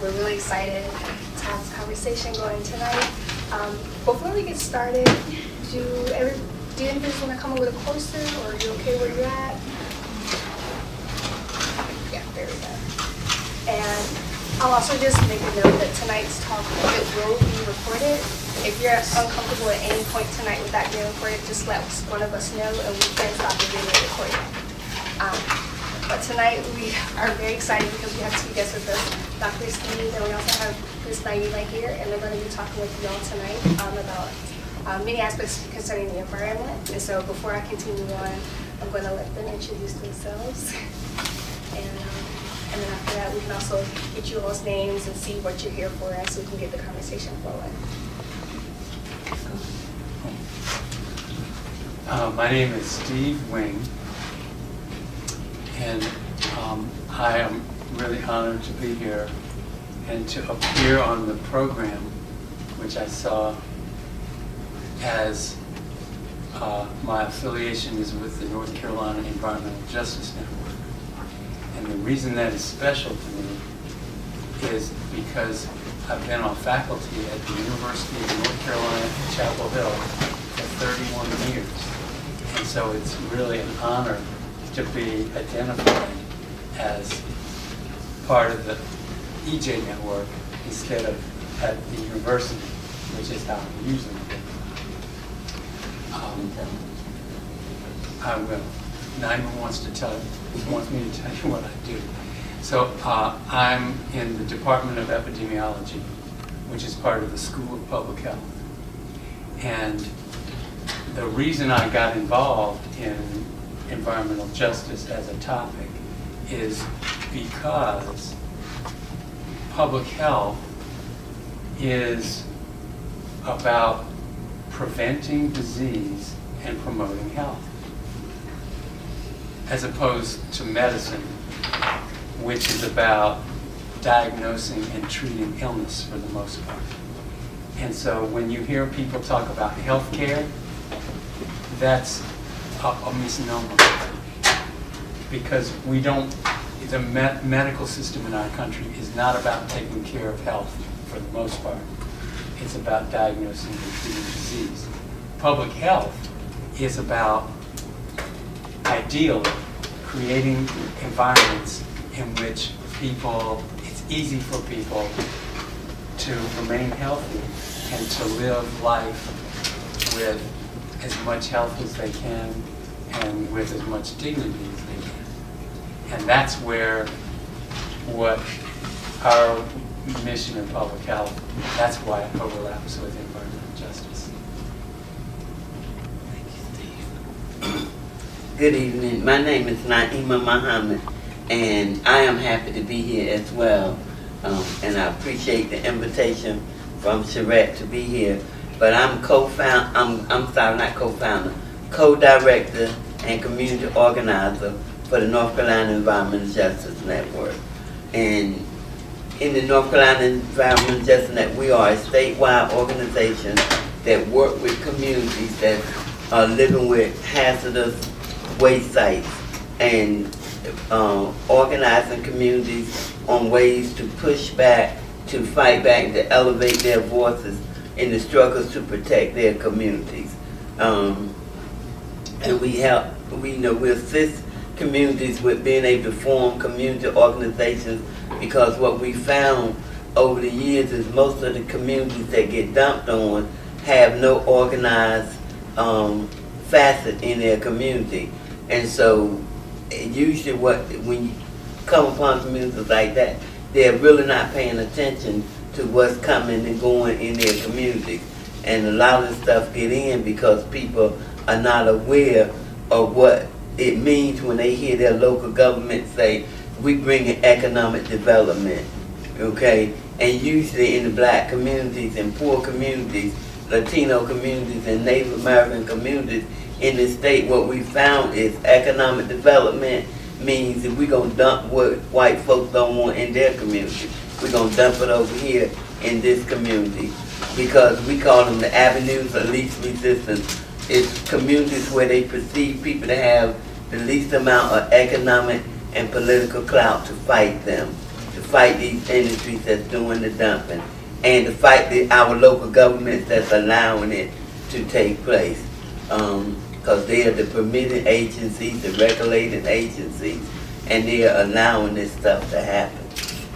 We're really excited to have this conversation going tonight. Before we get started, do anybody want to come a little closer, or are you okay where you're at? Yeah, there we go. And I'll also just make a note that tonight's talk, it will be recorded. If you're uncomfortable at any point tonight with that being recorded, just let one of us know and we can stop the video recording. But tonight we are very excited because we have two guests with us, Dr. Steve, and we also have Ms. Naeema here, and they're going to be talking with y'all tonight about many aspects concerning the environment. And so before I continue on, I'm going to let them introduce themselves. And then after that, we can also get you all's names and see what you're here for, so we can get the conversation flowing. My name is Steve Wing, and I am really honored to be here and to appear on the program, which I saw as my affiliation is with the North Carolina Environmental Justice Network. And the reason that is special to me is because I've been on faculty at the University of North Carolina at Chapel Hill for 31 years. And so it's really an honor to be identified as part of the EJ network instead of at the university, which is how I'm usually been. I will. Naeema wants me to tell you what I do. So I'm in the Department of Epidemiology, which is part of the School of Public Health. And the reason I got involved in environmental justice as a topic is because public health is about preventing disease and promoting health, as opposed to medicine, which is about diagnosing and treating illness for the most part. And so when you hear people talk about health care, that's a misnomer, because we don't, the medical system in our country is not about taking care of health for the most part. It's about diagnosing and treating disease. Public health is about, ideally, creating environments in which it's easy for people to remain healthy and to live life with as much health as they can and with as much dignity as they can. And that's where what our mission in public health, that's why it overlaps with environmental justice. Thank you, Steve. Good evening. My name is Naeema Mohammad, and I am happy to be here as well. And I appreciate the invitation from Charette to be here. But I'm co-director and community organizer for the North Carolina Environmental Justice Network. And in the North Carolina Environmental Justice Network, we are a statewide organization that work with communities that are living with hazardous waste sites and organizing communities on ways to push back, to fight back, to elevate their voices in the struggles to protect their communities. And we assist communities with being able to form community organizations, because what we found over the years is most of the communities that get dumped on have no organized facet in their community. And so usually when you come upon communities like that, they're really not paying attention to what's coming and going in their communities. And a lot of the stuff get in because people are not aware of what it means when they hear their local government say, we bring in economic development, okay? And usually in the black communities and poor communities, Latino communities and Native American communities in the state, what we found is economic development means that we're gonna dump what white folks don't want in their community. We're gonna dump it over here in this community, because we call them the avenues of least resistance. It's communities where they perceive people to have the least amount of economic and political clout to fight them, to fight these industries that's doing the dumping, and to fight our local governments that's allowing it to take place. Because they are the permitting agencies, the regulating agencies, and they are allowing this stuff to happen.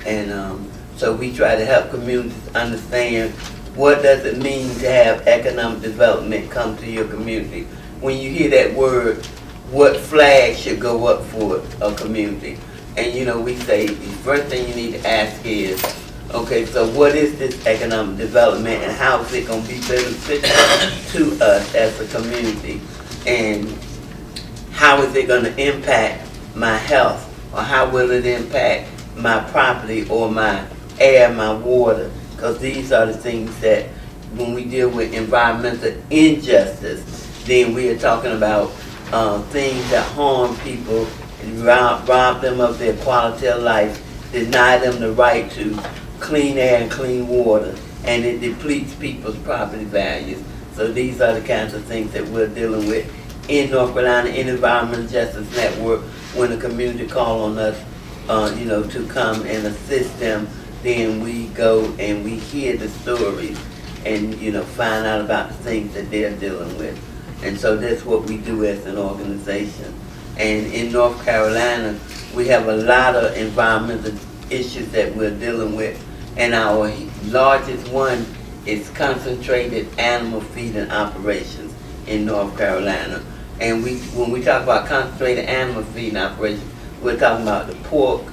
And so we try to help communities understand what does it mean to have economic development come to your community. When you hear that word, what flag should go up for a community? And we say the first thing you need to ask is, okay, so what is this economic development and how is it going to be beneficial to us as a community? And how is it going to impact my health? Or how will it impact my property or my air, my water? Because these are the things that when we deal with environmental injustice, then we are talking about things that harm people, rob them of their quality of life, deny them the right to clean air and clean water, and it depletes people's property values. So these are the kinds of things that we're dealing with in North Carolina, in Environmental Justice Network. When the community call on us, to come and assist them, then we go and we hear the stories and, find out about the things that they're dealing with. And so that's what we do as an organization. And in North Carolina, we have a lot of environmental issues that we're dealing with. And our largest one is concentrated animal feeding operations in North Carolina. And when we talk about concentrated animal feeding operations, we're talking about the pork,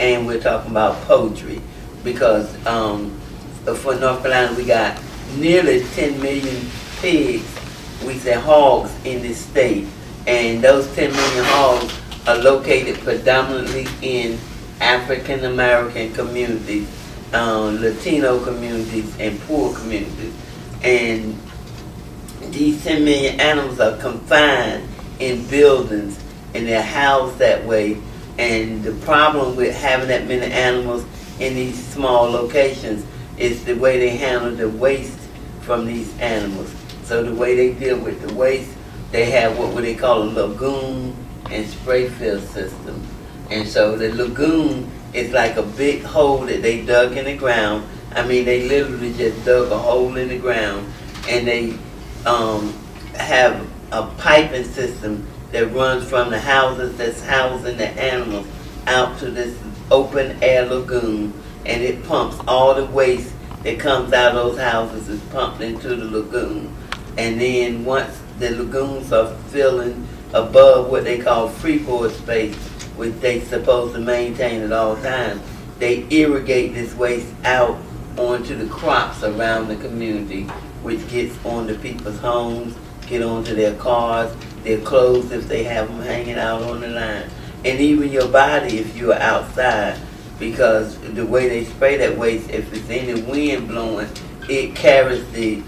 and we're talking about poultry. Because for North Carolina, we got nearly 10 million pigs, we say hogs, in this state. And those 10 million hogs are located predominantly in African American communities, Latino communities, and poor communities. And these 10 million animals are confined in buildings, and they're housed that way. And the problem with having that many animals in these small locations is the way they handle the waste from these animals. So the way they deal with the waste, they have what they call a lagoon and spray fill system. And so the lagoon is like a big hole that they dug in the ground. I mean, they literally just dug a hole in the ground, and they have a piping system that runs from the houses that's housing the animals out to this open air lagoon, and it pumps all the waste that comes out of those houses is pumped into the lagoon. And then once the lagoons are filling above what they call freeboard space, which they supposed to maintain at all times, they irrigate this waste out onto the crops around the community, which gets onto people's homes, get onto their cars, their clothes if they have them hanging out on the line, and even your body if you're outside, because the way they spray that waste, if it's any wind blowing, it carries the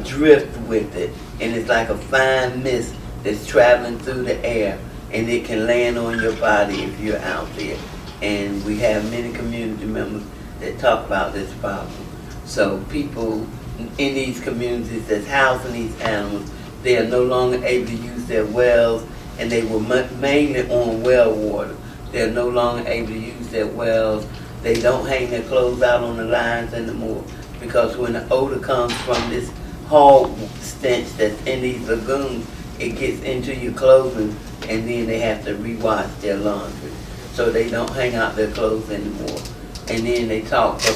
drift with it, and it's like a fine mist that's traveling through the air, and it can land on your body if you're out there. And we have many community members that talk about this problem. So people in these communities that's housing these animals, they are no longer able to use their wells, and they were mainly on well water. They're no longer able to use their wells. They don't hang their clothes out on the lines anymore, because when the odor comes from this hog stench that's in these lagoons, it gets into your clothing, and then they have to rewash their laundry. So they don't hang out their clothes anymore. And then they tell us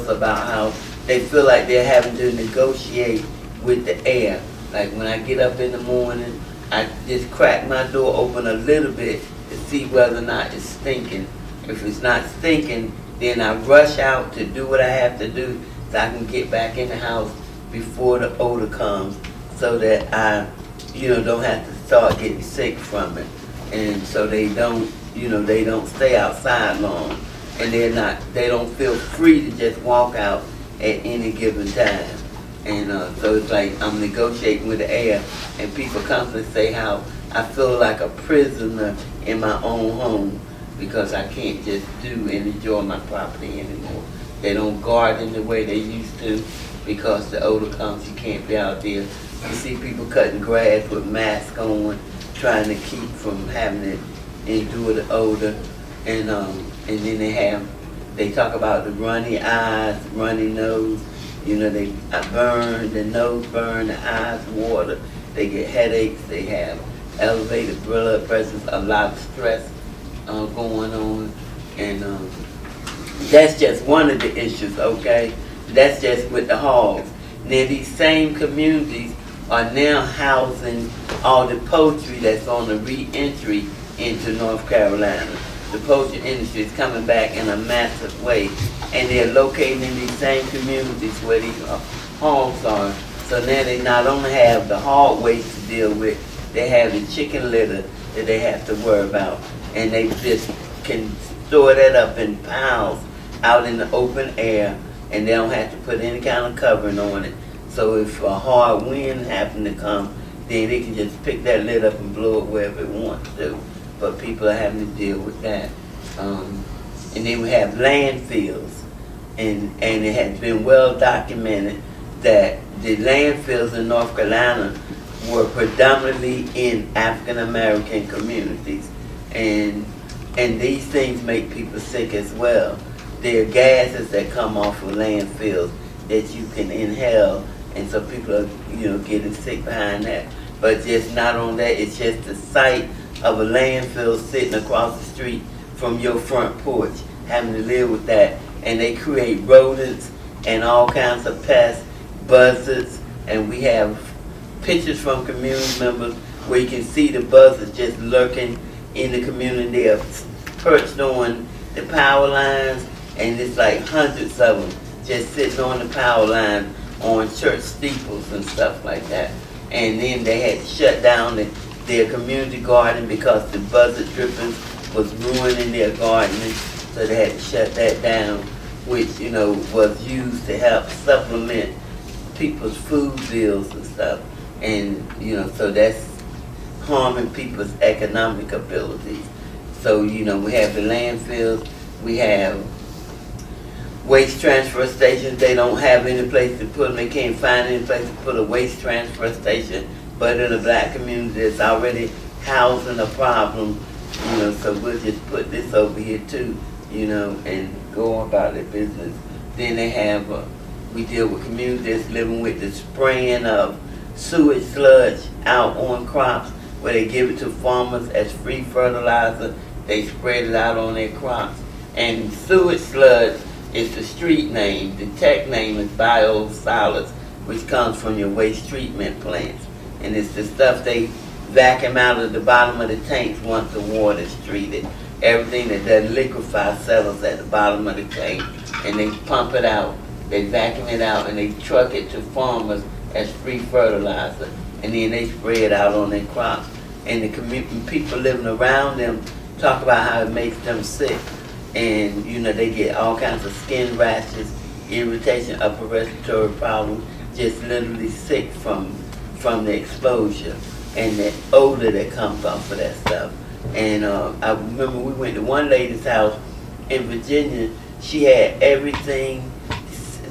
about how they feel like they're having to negotiate with the air. Like when I get up in the morning, I just crack my door open a little bit to see whether or not it's stinking. If it's not stinking, then I rush out to do what I have to do so I can get back in the house before the odor comes, so that I, don't have to start getting sick from it. And so they don't stay outside long, and they don't feel free to just walk out at any given time. And so it's like I'm negotiating with the air, and people constantly say how I feel like a prisoner in my own home, because I can't just do and enjoy my property anymore. They don't garden the way they used to, because the odor comes, you can't be out there. You see people cutting grass with masks on, trying to keep from having to endure the odor. and then they talk about the runny eyes, runny nose. You know, they burn, the nose burn, the eyes water. They get headaches. They have elevated blood pressures, a lot of stress going on, and that's just one of the issues. Okay, that's just with the hogs. Now these same communities are now housing all the poultry that's on the re-entry into North Carolina. The poultry industry is coming back in a massive way, and they're located in these same communities where these hogs are. So now they not only have the hog waste to deal with, they have the chicken litter that they have to worry about, and they just can store that up in piles out in the open air, and they don't have to put any kind of covering on it. So if a hard wind happens to come, then they can just pick that lid up and blow it wherever it wants to. But people are having to deal with that. And then we have landfills, and it has been well documented that the landfills in North Carolina were predominantly in African American communities, and these things make people sick as well. There are gases that come off of landfills that you can inhale, and so people are, getting sick behind that. But just not on that, it's just the sight of a landfill sitting across the street from your front porch, having to live with that. And they create rodents and all kinds of pests, buzzards, and we have pictures from community members where you can see the buzzards just lurking in the community. They are perched on the power lines, and it's like hundreds of them just sitting on the power line on church steeples and stuff like that. And then they had to shut down their community garden because the buzzard drippings was ruining their gardening, so they had to shut that down, which was used to help supplement people's food bills and stuff. And so that's harming people's economic abilities. So we have the landfills, we have waste transfer stations. They don't have any place to put them. They can't find any place to put a waste transfer station. But in a black community that's already housing a problem, so we'll just put this over here too, and go about their business. Then they have, we deal with communities living with the spraying of sewage sludge out on crops, where they give it to farmers as free fertilizer. They spread it out on their crops. And sewage sludge is the street name. The tech name is biosolids, which comes from your waste treatment plants. And it's the stuff they vacuum out of the bottom of the tanks once the water is treated. Everything that doesn't liquefy settles at the bottom of the tank, and they pump it out. They vacuum it out, and they truck it to farmers as free fertilizer. And then they spray it out on their crops. And the people living around them talk about how it makes them sick. And they get all kinds of skin rashes, irritation, upper respiratory problems, just literally sick from the exposure and the odor that comes off of that stuff. And I remember we went to one lady's house in Virginia. She had everything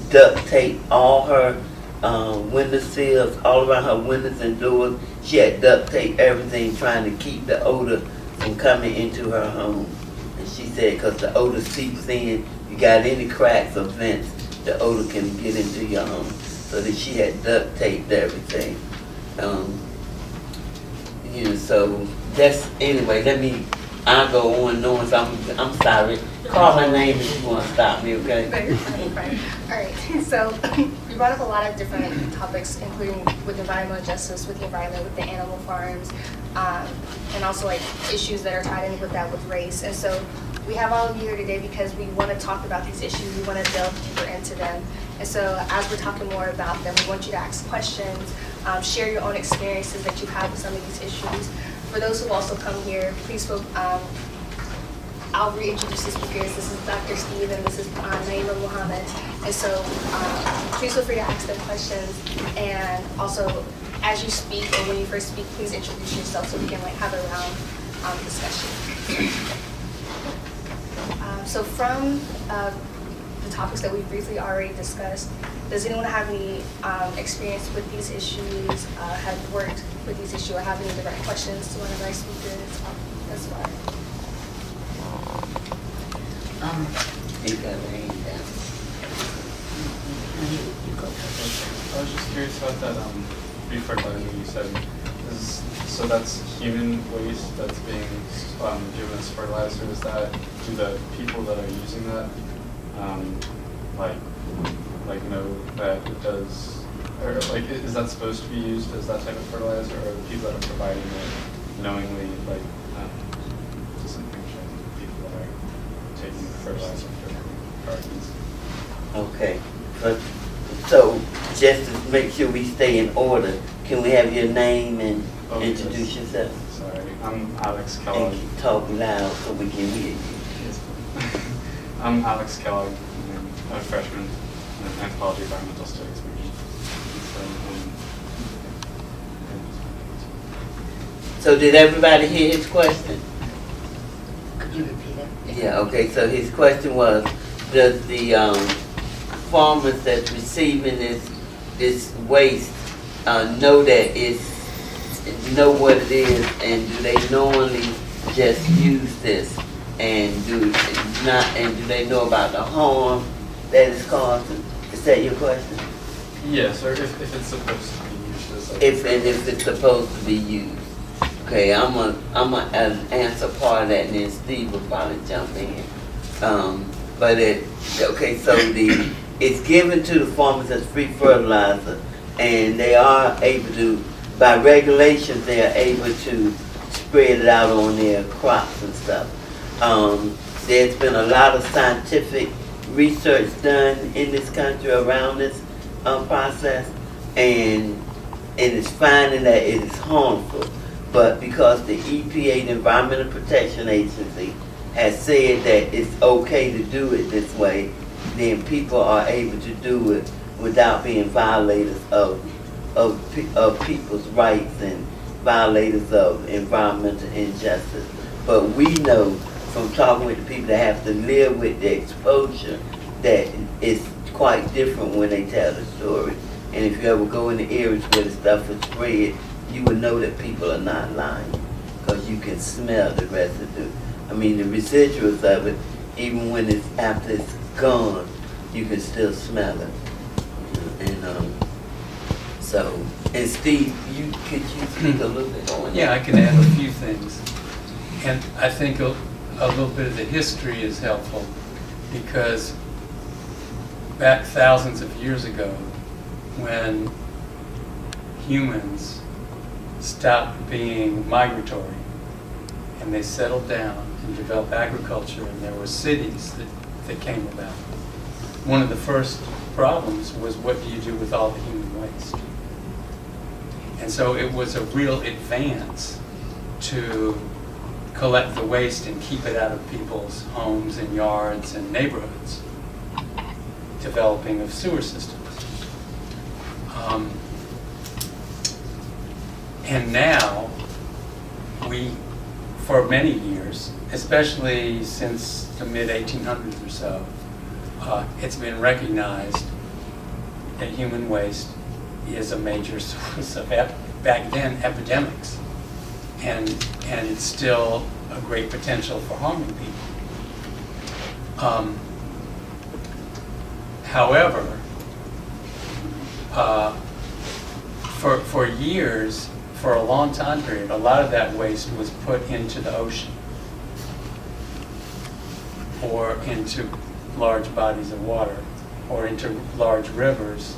duct tape, all her window sills, all around her windows and doors. She had duct tape everything, trying to keep the odor from coming into her home. And she said because the odor seeps in, you got any cracks or vents, the odor can get into your home. So that she had duct taped everything. So that's, anyway, I'll go on knowing, so I'm sorry. Call her name if you want to stop me, okay? Right. All right, so we brought up a lot of different topics, including with environmental justice, with the environment, with the animal farms, and also like issues that are tied in with that, with race. And so we have all of you here today because we want to talk about these issues. We want to delve deeper into them. And so as we're talking more about them, we want you to ask questions, share your own experiences that you have with some of these issues. For those who also come here, please feel, I'll reintroduce the speakers. This is Dr. Steve and this is Naeema Mohammad. And so please feel free to ask them questions. And also, as you speak or when you first speak, please introduce yourself so we can have a round discussion. So from the topics that we've briefly already discussed, does anyone have any experience with these issues, have worked with these issues, or have any direct questions to one of our speakers thus far? He got a hand down. I was just curious about that refertilizer you said. So that's human waste that's being given as fertilizer. Is that, do the people that are using that like know that it does, or like is that supposed to be used as that type of fertilizer, or the people that are providing it knowingly disenfranchising the people that are taking the fertilizer for their gardens? Okay, so just to make sure we stay in order, can we have your name and introduce yourself? Sorry, I'm Alex Kellogg. And talk loud so we can hear you. Yes. I'm Alex Kellogg. I'm a freshman in anthropology environmental studies major. So did everybody hear his question? Could you repeat it? Yeah, okay, so his question was, does the farmers that's receiving this waste know that know what it is, and do they knowingly just use this, and do they know about the harm that it's causing? Is that your question? Yes, or if it's supposed to be used as like If it's supposed to be used. Okay, I'm gonna answer part of that, and then Steve will probably jump in. It's given to the farmers as free fertilizer, and they are able to, by regulations, they are able to spread it out on their crops and stuff. There's been a lot of scientific research done in this country around this process, and it's finding that it is harmful. But because the EPA, the Environmental Protection Agency, has said that it's okay to do it this way, then people are able to do it without being violators of people's rights and violators of environmental injustice. But we know from talking with the people that have to live with the exposure that it's quite different when they tell the story. And if you ever go in the areas where the stuff is spread, you would know that people are not lying, because you can smell the residue. I mean, the residuals of it, even when after it's gone, you can still smell it. And Steve, could you speak a little bit on that? Yeah, I can add a few things. And I think a little bit of the history is helpful, because back thousands of years ago, when humans stopped being migratory and they settled down and developed agriculture, and there were cities that came about, one of the first problems was, what do you do with all the human waste? And so it was a real advance to collect the waste and keep it out of people's homes and yards and neighborhoods, developing of sewer systems. And now, for many years, especially since the mid-1800s or so, it's been recognized that human waste is a major source of, back then, epidemics. And it's still a great potential for harming people. However, for years, for a long time period, a lot of that waste was put into the ocean or into large bodies of water or into large rivers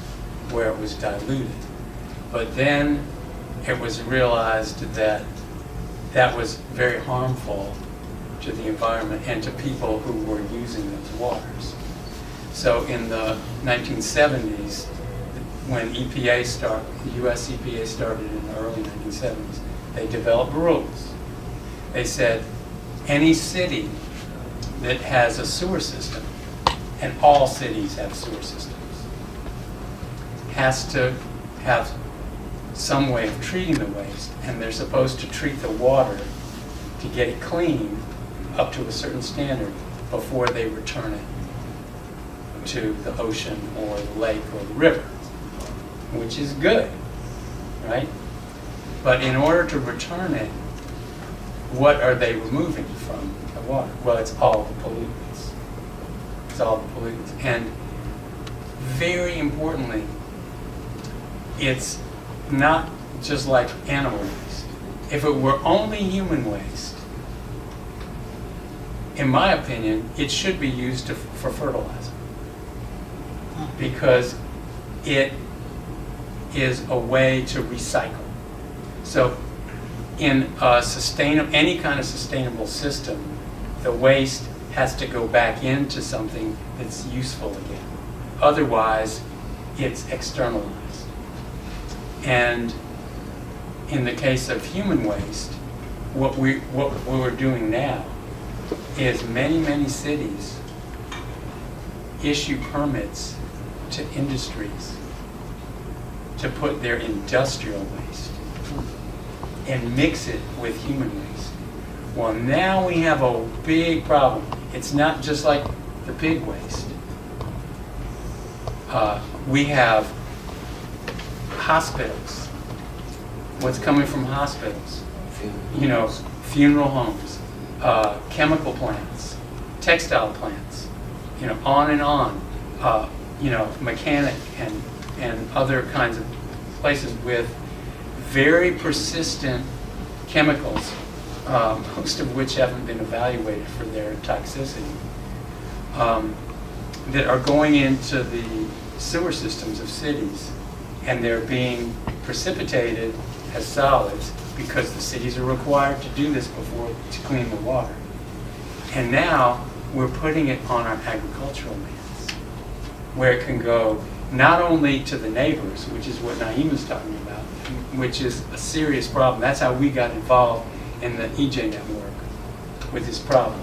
where it was diluted. But then it was realized that that was very harmful to the environment and to people who were using those waters. So in the 1970s, when the US EPA started in the early 1970s, they developed rules. They said any city that has a sewer system, and all cities have sewer systems, has to have some way of treating the waste, and they're supposed to treat the water to get it clean up to a certain standard before they return it to the ocean or the lake or the river, which is good, right? But in order to return it, what are they removing from the water? Well, it's all the pollutants. mixes all the pollutants. And very importantly, it's not just like animal waste. If it were only human waste, in my opinion, it should be used for fertilizer, because it is a way to recycle. So in any kind of sustainable system, the waste has to go back into something that's useful again. Otherwise, it's externalized. And in the case of human waste, what we're doing now is many cities issue permits to industries to put their industrial waste and mix it with human waste. Well, now we have a big problem. It's not just like the pig waste. We have hospitals. What's coming from hospitals? You know, funeral homes, chemical plants, textile plants, you know, on and on. You know, mechanic and other kinds of places with very persistent chemicals, most of which haven't been evaluated for their toxicity, that are going into the sewer systems of cities, and they're being precipitated as solids because the cities are required to do this to clean the water. And now we're putting it on our agricultural lands, where it can go not only to the neighbors, which is what Naeema's talking about, which is a serious problem. That's how we got involved in the EJ network with this problem.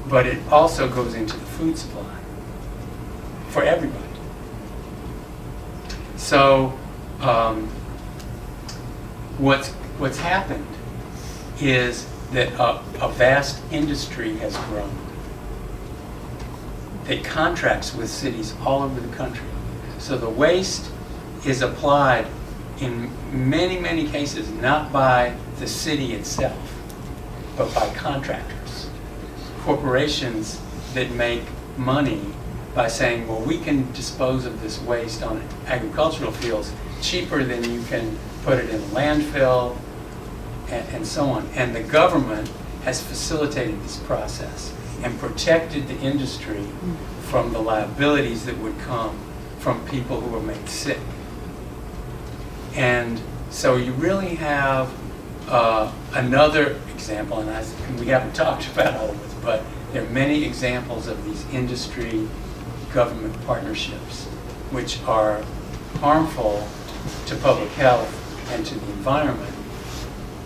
But it also goes into the food supply for everybody. So what's happened is that a vast industry has grown that contracts with cities all over the country. So the waste is applied in many cases not by the city itself, but by contractors, corporations that make money by saying, well, we can dispose of this waste on agricultural fields cheaper than you can put it in a landfill, and so on. And the government has facilitated this process and protected the industry from the liabilities that would come from people who are made sick. And so you really have another example, and we haven't talked about all of it, but there are many examples of these industry-government partnerships which are harmful to public health and to the environment,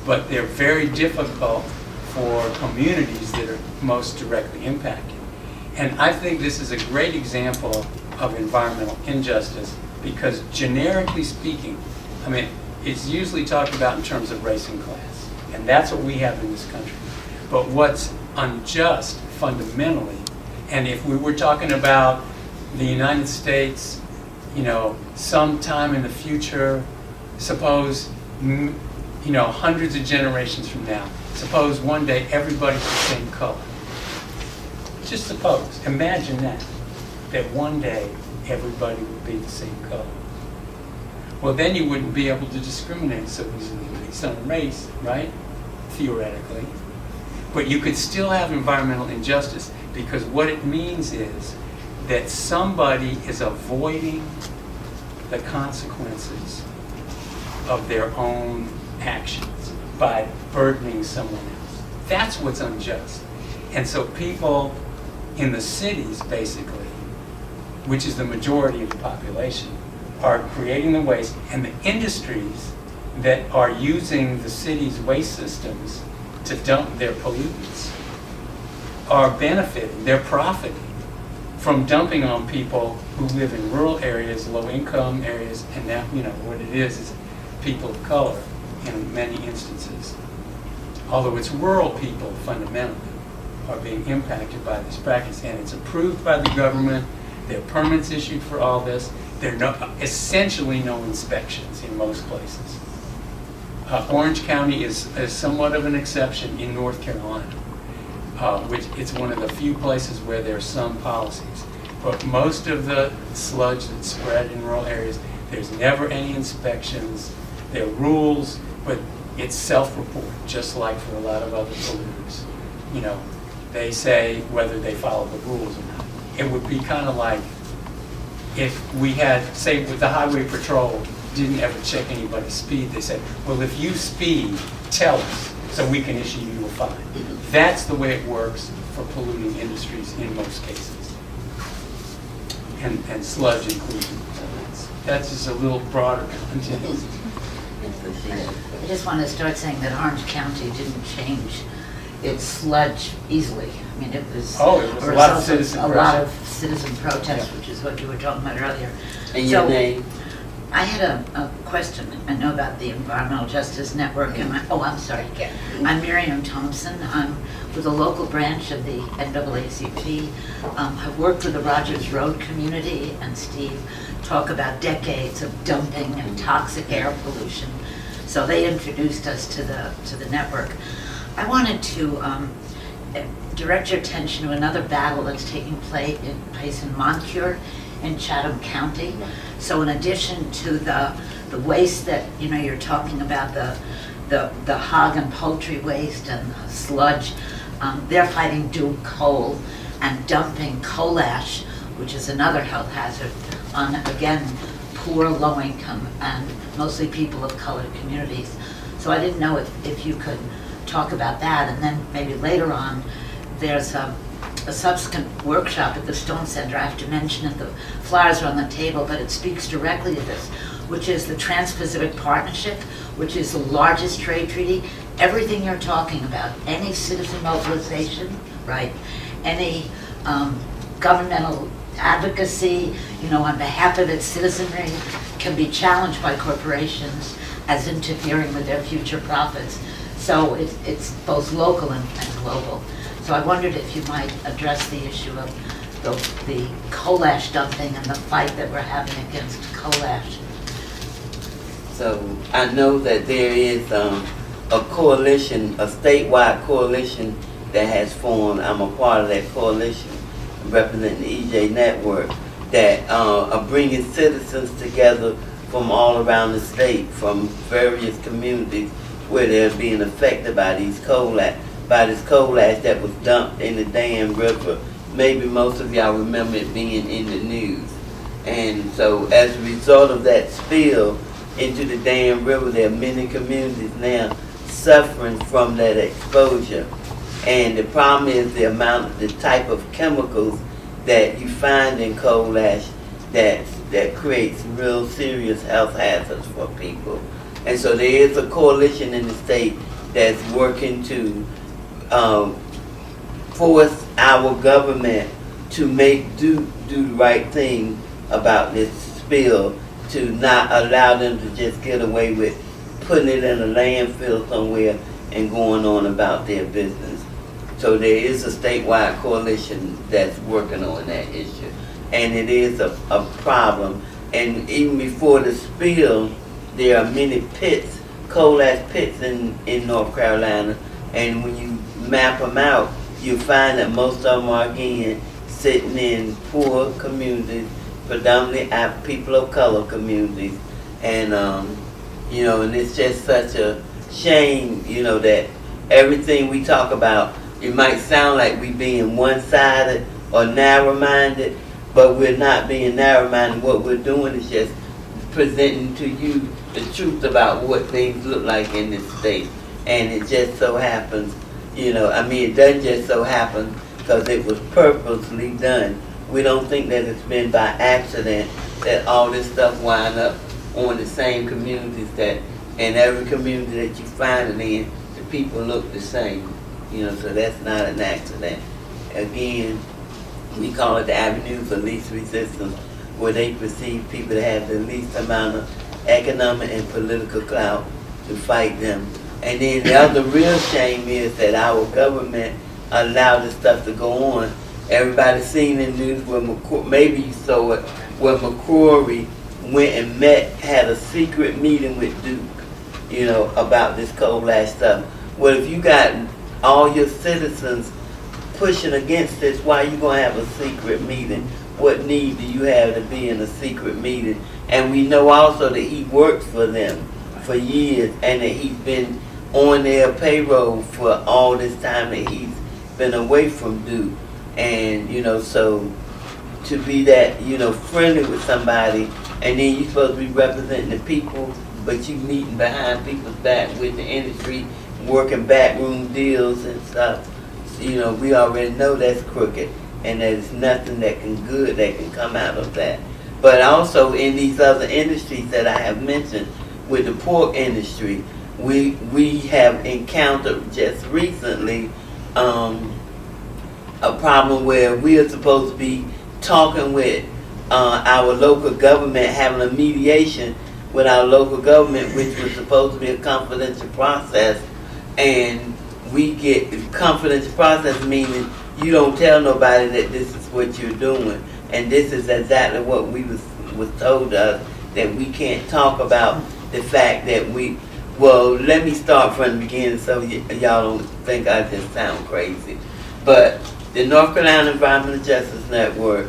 but they're very difficult for communities that are most directly impacted. And I think this is a great example of environmental injustice because, generically speaking, I mean, it's usually talked about in terms of race and class, and that's what we have in this country. But what's unjust fundamentally, and if we were talking about the United States, you know, sometime in the future, suppose, you know, hundreds of generations from now, suppose one day everybody's the same color. Just suppose, imagine that one day everybody would be the same color. Well, then you wouldn't be able to discriminate so easily based on race, right? Theoretically. But you could still have environmental injustice because what it means is that somebody is avoiding the consequences of their own actions by burdening someone else. That's what's unjust. And so people in the cities, basically, which is the majority of the population, are creating the waste, and the industries that are using the city's waste systems to dump their pollutants are benefiting, they're profiting from dumping on people who live in rural areas, low-income areas, and now, you know, what it is people of color in many instances. Although it's rural people, fundamentally, are being impacted by this practice, and it's approved by the government. There are permits issued for all this. There are essentially no inspections in most places. Orange County is somewhat of an exception in North Carolina. which it's one of the few places where there are some policies. But most of the sludge that's spread in rural areas, there's never any inspections. There are rules, but it's self-report, just like for a lot of other polluters. You know, they say whether they follow the rules or not. It would be kind of like if we had, say, with the highway patrol, didn't ever check anybody's speed. They said, well, if you speed, tell us so we can issue you a fine. That's the way it works for polluting industries in most cases. And sludge included. That's just a little broader context. I just want to start saying that Orange County didn't change its sludge easily. I mean, it was... Oh, it was a lot of citizen protest. A lot of citizen protest, which is what you were talking about earlier. And your name? I had a question. I know about the Environmental Justice Network. And I'm sorry. I'm Miriam Thompson. I'm with a local branch of the NAACP. I've worked with the Rogers Road community, and Steve talk about decades of dumping and toxic air pollution. So they introduced us to the network. I wanted to direct your attention to another battle that's taking place in Moncure in Chatham County. So in addition to the waste that you're talking about, the hog and poultry waste and sludge, they're fighting due coal and dumping coal ash, which is another health hazard, on again poor, low income, and mostly people of color communities. So I didn't know if you could talk about that, and then maybe later on there's a subsequent workshop at the Stone Center. I have to mention it, the flyers are on the table, but it speaks directly to this, which is the Trans-Pacific Partnership, which is the largest trade treaty. Everything you're talking about, any citizen mobilization, right, any governmental advocacy, on behalf of its citizenry, can be challenged by corporations as interfering with their future profits. So it's both local and global. So I wondered if you might address the issue of the coal ash dumping and the fight that we're having against coal ash. So I know that there is a coalition, a statewide coalition that has formed. I'm a part of that coalition, representing the EJ Network, that are bringing citizens together from all around the state, from various communities where they're being affected by this coal ash that was dumped in the Dam River. Maybe most of y'all remember it being in the news. And so as a result of that spill into the Dam River, there are many communities now suffering from that exposure. And the problem is the type of chemicals that you find in coal ash that creates real serious health hazards for people. And so there is a coalition in the state that's working to force our government to do the right thing about this spill, to not allow them to just get away with putting it in a landfill somewhere and going on about their business. So there is a statewide coalition that's working on that issue. And it is a problem. And even before the spill, there are many pits, coal ash pits in North Carolina. And when you map them out, you find that most of them are, again, sitting in poor communities, predominantly people of color communities. And, and it's just such a shame, that everything we talk about, it might sound like we being one-sided or narrow-minded, but we're not being narrow-minded. What we're doing is just presenting to you the truth about what things look like in this state. And it just so happens, it doesn't just so happen because it was purposely done. We don't think that it's been by accident that all this stuff wind up on the same communities and every community that you find it in, the people look the same. So that's not an accident. Again, we call it the avenues of least resistance, where they perceive people to have the least amount of economic and political clout to fight them. And then the other real shame is that our government allowed this stuff to go on. Everybody's seen in the news where maybe you saw it, where McCrory went and had a secret meeting with Duke, about this coal ash stuff. Well, if you got all your citizens pushing against this. Why you gonna have a secret meeting? What need do you have to be in a secret meeting? And we know also that he worked for them for years, and that he's been on their payroll for all this time that he's been away from Duke. And so to be that friendly with somebody, and then you're supposed to be representing the people, but you meeting behind people's back with the industry, working backroom deals and stuff. We already know that's crooked, and there's nothing that can come out of that. But also in these other industries that I have mentioned, with the pork industry, we have encountered just recently a problem where we are supposed to be talking with our local government, having a mediation with our local government, which was supposed to be a confidential process, and we get confidential process meaning you don't tell nobody that this is what you're doing, and this is exactly what we was told us, that we can't talk about the fact that let me start from the beginning so y'all don't think I just sound crazy. But the North Carolina Environmental Justice Network,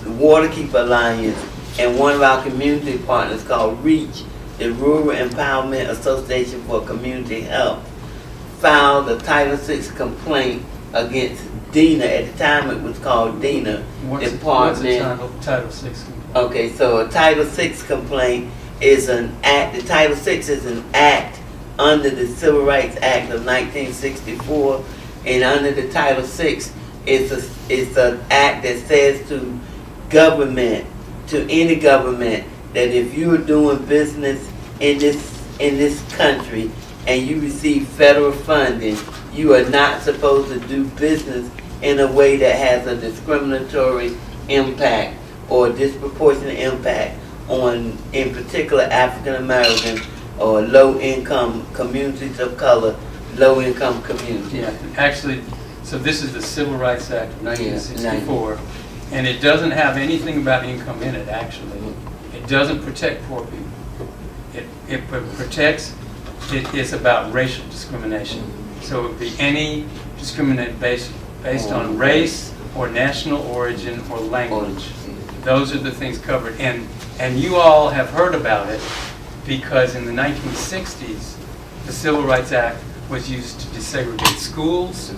the Waterkeeper Alliance, and one of our community partners called REACH, the Rural Empowerment Association for Community Health, filed a Title VI complaint against DENA. At the time it was called DENA Department. What's a Title VI complaint? Okay, so a Title VI complaint is an act. The Title VI is an act under the Civil Rights Act of 1964, and under the Title VI, it's an act that says to any government, that if you are doing business in this country and you receive federal funding, you are not supposed to do business in a way that has a discriminatory impact or disproportionate impact on, in particular, African Americans or low-income communities of color, low-income communities. Yeah, actually, so this is the Civil Rights Act of 1964, and it doesn't have anything about income in it, actually. It doesn't protect poor people. It protects, it's about racial discrimination. So it would be any discrimination based on race or national origin or language. Those are the things covered. And you all have heard about it because in the 1960s, the Civil Rights Act was used to desegregate schools,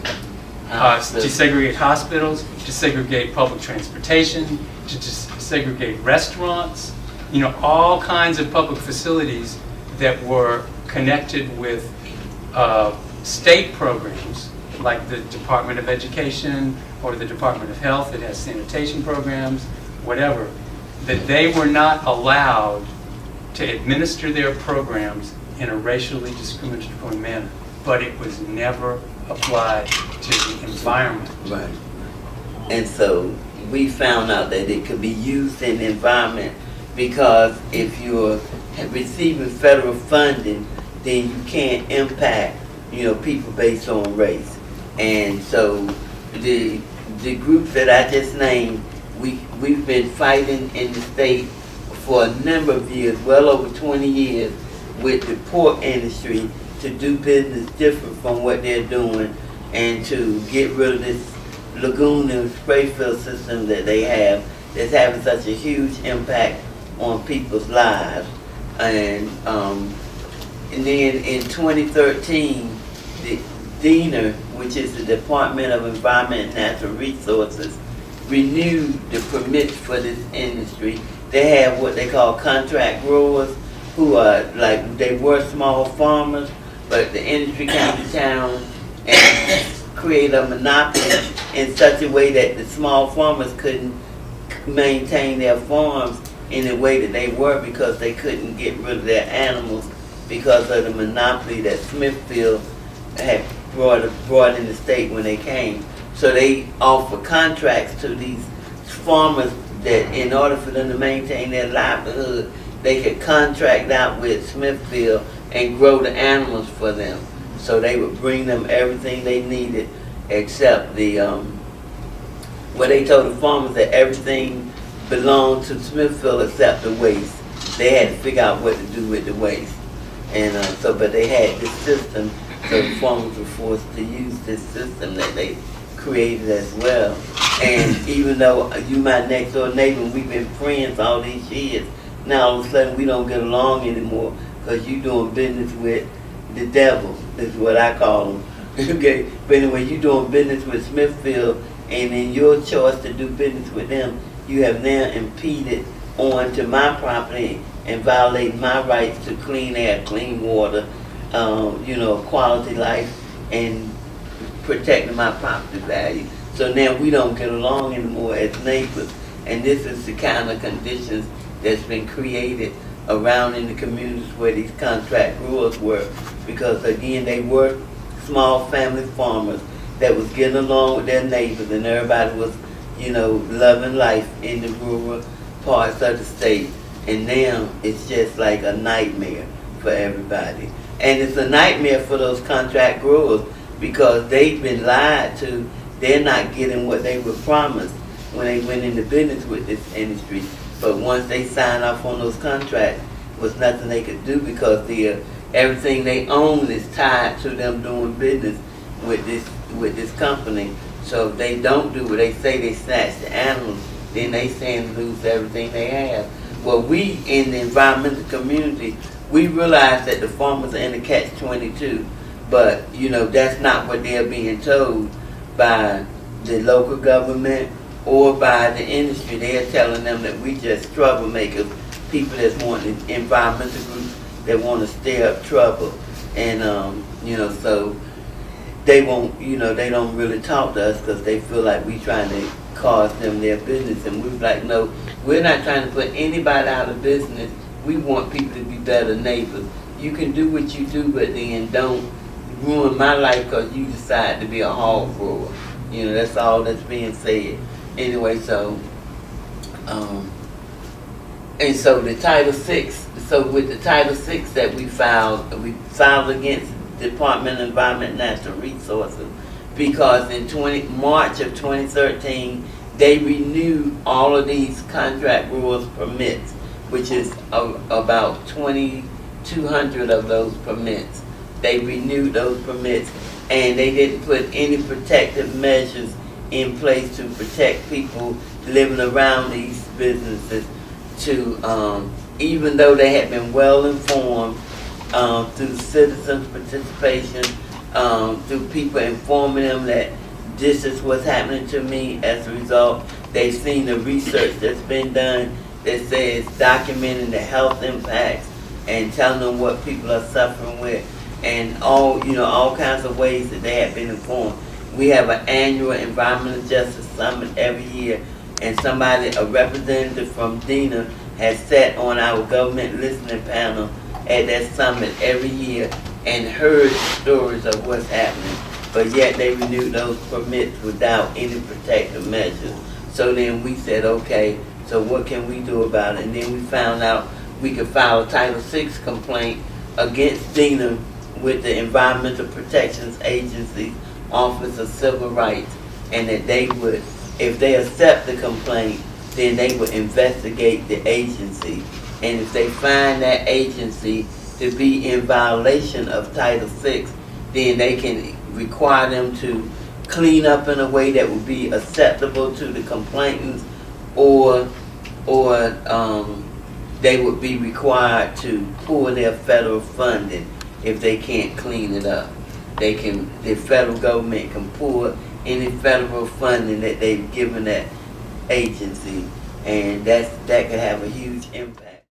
desegregate hospitals, desegregate public transportation, to desegregate restaurants, all kinds of public facilities that were connected with state programs like the Department of Education or the Department of Health that has sanitation programs, whatever, that they were not allowed to administer their programs in a racially discriminatory manner, but it was never applied to the environment. Right. And so we found out that it could be used in the environment because if you're receiving federal funding, then you can't impact, people based on race. And so the groups that I just named, we've been fighting in the state for a number of years, well over 20 years, with the pork industry to do business different from what they're doing and to get rid of this lagoon and spray fill system that they have that's having such a huge impact on people's lives. And then in 2013, the DENA, which is the Department of Environment and Natural Resources, renewed the permits for this industry. They have what they call contract growers, who are they were small farmers, but the industry came to town and create a monopoly in such a way that the small farmers couldn't maintain their farms in the way that they were because they couldn't get rid of their animals because of the monopoly that Smithfield had brought in the state when they came. So they offer contracts to these farmers that in order for them to maintain their livelihood, they could contract out with Smithfield and grow the animals for them. So they would bring them everything they needed except they told the farmers that everything belonged to Smithfield except the waste. They had to figure out what to do with the waste. And but they had this system, so the farmers were forced to use this system that they created as well. And even though you my next door neighbor, we've been friends all these years, now all of a sudden we don't get along anymore because you doing business with the devil, is what I call him. Okay, but anyway, you doing business with Smithfield, and in your choice to do business with them, you have now impeded onto my property and violated my rights to clean air, clean water, quality life, and protecting my property value. So now we don't get along anymore as neighbors, and this is the kind of conditions that's been created around in the communities where these contract growers were, because again, they were small family farmers that was getting along with their neighbors, and everybody was, loving life in the rural parts of the state. And now it's just like a nightmare for everybody. And it's a nightmare for those contract growers because they've been lied to. They're not getting what they were promised when they went into business with this industry. But once they sign off on those contracts, was nothing they could do because everything they own is tied to them doing business with this company. So if they don't do what they say, they snatch the animals, then they stand to lose everything they have. Well, we in the environmental community, we realize that the farmers are in the catch-22, but that's not what they're being told by the local government or by the industry. They're telling them that we just troublemakers, people that want environmental groups that want to stir up trouble, and so they won't, they don't really talk to us because they feel like we trying to cost them their business, and we're like, no, we're not trying to put anybody out of business. We want people to be better neighbors. You can do what you do, but then don't ruin my life because you decide to be a hog grower. That's all that's being said. Anyway, so and so the Title VI, so with the Title VI that we filed against the Department of Environment and Natural Resources because in March of 2013, they renewed all of these contract growers permits, which is about 2,200 of those permits. They renewed those permits, and they didn't put any protective measures in place to protect people living around these businesses to, even though they had been well informed through citizens' participation, through people informing them that this is what's happening to me as a result. They've seen the research that's been done that says documenting the health impacts and telling them what people are suffering with, and all kinds of ways that they have been informed. We have an annual Environmental Justice Summit every year, and a representative from DENA has sat on our government listening panel at that summit every year and heard stories of what's happening. But yet they renewed those permits without any protective measures. So then we said, okay, so what can we do about it? And then we found out we could file a Title VI complaint against DENA with the Environmental Protections Agency's Office of Civil Rights, and that they would, if they accept the complaint, then they would investigate the agency. And if they find that agency to be in violation of Title VI, then they can require them to clean up in a way that would be acceptable to the complainants, or they would be required to pull their federal funding if they can't clean it up. The federal government can pull any federal funding that they've given that agency, and that could have a huge impact.